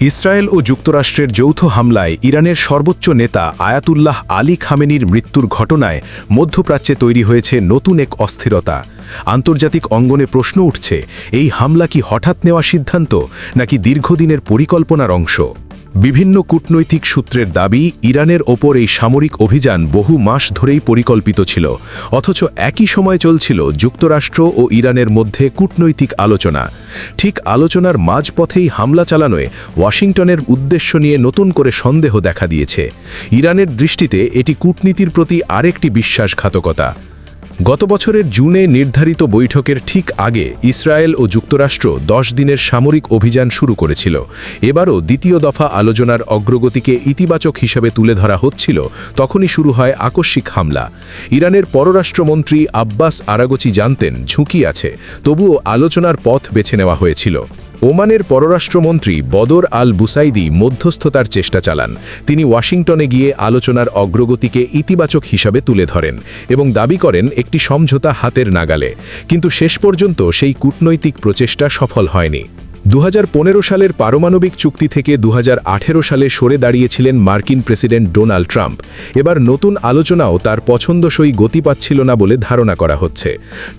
Israel ও যুক্তরাষ্ট্রের যৌথ হামলায় ইরানের সর্বোচ্চ নেতা আয়াতুল্লাহ আলী খামেনির মৃত্যুর ঘটনায় মধ্যপ্রাচ্যে তৈরি হয়েছে নতুন এক অস্থিরতা। আন্তর্জাতিক অঙ্গনে প্রশ্ন উঠছে, এই হামলা কি হঠাৎ নেওয়া সিদ্ধান্ত নাকি দীর্ঘদিনের পরিকল্পনার অংশ? বিভিন্ন কূটনৈতিক সূত্রের দাবি, ইরানের ওপর এই সামরিক অভিযান বহু মাস ধরেই পরিকল্পিত ছিল, অথচ একই সময় চলছিল যুক্তরাষ্ট্র ও ইরানের মধ্যে কূটনৈতিক আলোচনা। ঠিক আলোচনার মাঝপথেই হামলা চালানোয় ওয়াশিংটনের উদ্দেশ্য নিয়ে নতুন করে সন্দেহ দেখা দিয়েছে। ইরানের দৃষ্টিতে এটি কূটনীতির প্রতি আরেকটি বিশ্বাসঘাতকতা। গত বছরের জুনে নির্ধারিত বৈঠকের ঠিক আগে ইসরায়েল ও যুক্তরাষ্ট্র 10 দিনের সামরিক অভিযান শুরু করেছিল। এবারও দ্বিতীয় দফা আলোচনার অগ্রগতিকে ইতিবাচক হিসেবে তুলে ধরা হচ্ছিল, তখনই শুরু হয় আকস্মিক হামলা। ইরানের পররাষ্ট্রমন্ত্রী আব্বাস আরাগচি জানতেন ঝুঁকি আছে, তবুও আলোচনার পথ বেছে নেওয়া হয়েছিল। ওমানের পররাষ্ট্রমন্ত্রী বদর আল বুসাইদি মধ্যস্থতার চেষ্টা চালান। তিনি ওয়াশিংটনে গিয়ে আলোচনার অগ্রগতিকে ইতিবাচক হিসাবে তুলে ধরেন এবং দাবি করেন একটি সমঝোতা হাতের নাগালে, কিন্তু শেষ পর্যন্ত সেই কূটনৈতিক প্রচেষ্টা সফল হয়নি। 2015 সালের পারমাণবিক চুক্তি থেকে 2018 সালে সরে দাঁড়িয়েছিলেন মার্কিন প্রেসিডেন্ট ডোনাল্ড ট্রাম্প। এবার নতুন আলোচনাও তার পছন্দসই গতি পাচ্ছিল না বলে ধারণা করা হচ্ছে।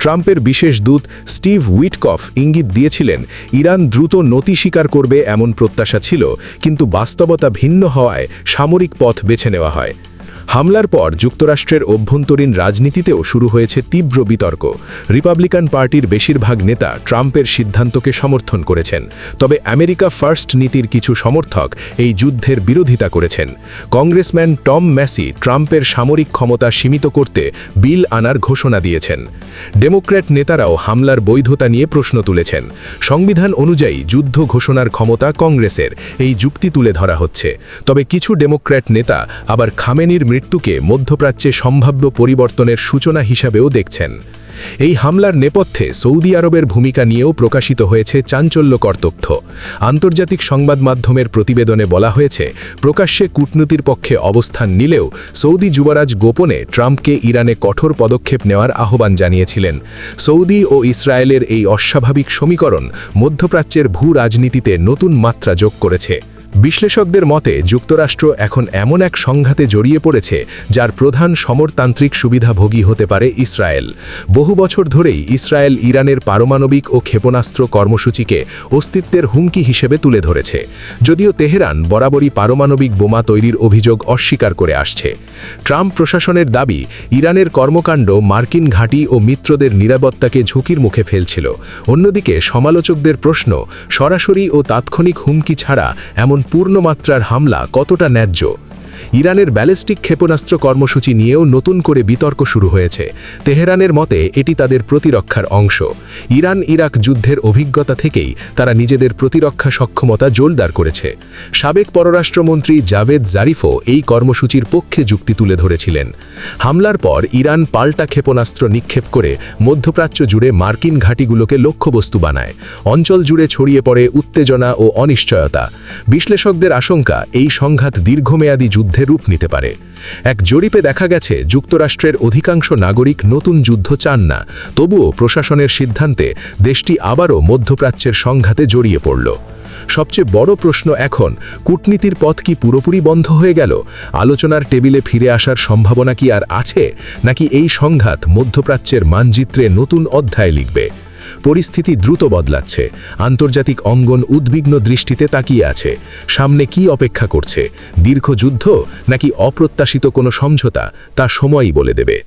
ট্রাম্পের বিশেষ দূত স্টিভ উইটকফ ইঙ্গিত দিয়েছিলেন ইরান দ্রুত নতি স্বীকার করবে এমন প্রত্যাশা ছিল, কিন্তু বাস্তবতা ভিন্ন হওয়ায় সামরিক পথ বেছে নেওয়া হয়। হামলার পর যুক্তরাষ্ট্রের অভ্যন্তরীণ রাজনীতিতেও শুরু হয়েছে তীব্র বিতর্ক। রিপাবলিকান পার্টির বেশিরভাগ নেতা ট্রাম্পের সিদ্ধান্তকে সমর্থন করেছেন, তবে আমেরিকা ফার্স্ট নীতির কিছু সমর্থক এই যুদ্ধের বিরোধিতা করেছেন। কংগ্রেসম্যান টম ম্যাসি ট্রাম্পের সামরিক ক্ষমতা সীমিত করতে বিল আনার ঘোষণা দিয়েছেন। ডেমোক্র্যাট নেতারাও হামলার বৈধতা নিয়ে প্রশ্ন তুলেছেন। সংবিধান অনুযায়ী যুদ্ধ ঘোষণার ক্ষমতা কংগ্রেসের, এই যুক্তি তুলে ধরা হচ্ছে। তবে কিছু ডেমোক্র্যাট নেতা আবার খামেনির মৃত্যুকে মধ্যপ্রাচ্যে সম্ভাব্য পরিবর্তনের সূচনা হিসাবেও দেখছেন। এই হামলার নেপথ্যে সৌদি আরবের ভূমিকা নিয়েও প্রকাশিত হয়েছে চাঞ্চল্যকর তথ্য। আন্তর্জাতিক সংবাদ মাধ্যমের প্রতিবেদনে বলা হয়েছে, প্রকাশ্যে কূটনীতির পক্ষে অবস্থান নিলেও সৌদি যুবরাজ গোপনে ট্রাম্পকে ইরানে কঠোর পদক্ষেপ নেওয়ার আহ্বান জানিয়েছিলেন। সৌদি ও ইসরায়েলের এই অস্বাভাবিক সমীকরণ মধ্যপ্রাচ্যের ভূ রাজনীতিতে নতুন মাত্রা যোগ করেছে। বিশ্লেষকদের মতে যুক্তরাষ্ট্র এখন এমন এক সংঘাতে জড়িয়ে পড়েছে যার প্রধান সমরতান্ত্রিক সুবিধাভোগী হতে পারে ইসরায়েল। বহু বছর ধরেই ইসরায়েল ইরানের পারমাণবিক ও ক্ষেপণাস্ত্র কর্মসূচিকে অস্তিত্বের হুমকি হিসেবে তুলে ধরেছে, যদিও তেহরান বরাবরই পারমাণবিক বোমা তৈরির অভিযোগ অস্বীকার করে আসছে। ট্রাম্প প্রশাসনের দাবি, ইরানের কর্মকাণ্ড মার্কিন ঘাঁটি ও মিত্রদের নিরাপত্তাকে ঝুঁকির মুখে ফেলছিল। অন্যদিকে সমালোচকদের প্রশ্ন, সরাসরি ও তাৎক্ষণিক হুমকি ছাড়া এমন পূর্ণমাত্রার হামলা কতটা ন্যায্য? ইরানের ব্যালিস্টিক ক্ষেপণাস্ত্র কর্মসূচি নিয়েও নতুন করে বিতর্ক শুরু হয়েছে। তেহরানের মতে এটি তাদের প্রতিরক্ষার অংশ। ইরান ইরাক যুদ্ধের অভিজ্ঞতা থেকেই তারা নিজেদের প্রতিরক্ষা সক্ষমতা জোরদার করেছে। সাবেক পররাষ্ট্রমন্ত্রী জাভেদ জারিফও এই কর্মসূচির পক্ষে যুক্তি তুলে ধরেছিলেন। হামলার পর ইরান পাল্টা ক্ষেপণাস্ত্র নিক্ষেপ করে মধ্যপ্রাচ্য জুড়ে মার্কিন ঘাঁটিগুলোকে লক্ষ্যবস্তু বানায়। অঞ্চল জুড়ে ছড়িয়ে পড়ে উত্তেজনা ও অনিশ্চয়তা। বিশ্লেষকদের আশঙ্কা, এই সংঘাত দীর্ঘমেয়াদী যুদ্ধের রূপ নিতে পারে। এক জরিপে দেখা গেছে যুক্তরাষ্ট্রের অধিকাংশ নাগরিক নতুন যুদ্ধ চান না, তবুও প্রশাসনের সিদ্ধান্তে দেশটি আবারও মধ্যপ্রাচ্যের সংঘাতে জড়িয়ে পড়ল। সবচেয়ে বড় প্রশ্ন এখন, কূটনীতির পথ কি পুরোপুরি বন্ধ হয়ে গেল? আলোচনার টেবিলে ফিরে আসার সম্ভাবনা কি আর আছে, নাকি এই সংঘাত মধ্যপ্রাচ্যের মানচিত্রে নতুন অধ্যায় লিখবে? পরিস্থিতি দ্রুত বদলাচ্ছে। আন্তর্জাতিক অঙ্গন উদ্বিগ্ন দৃষ্টিতে তাকিয়ে আছে। সামনে কি অপেক্ষা করছে? দীর্ঘ যুদ্ধ নাকি অপ্রত্যাশিত কোনো সমঝোতা? তা সময়ই বলে দেবে।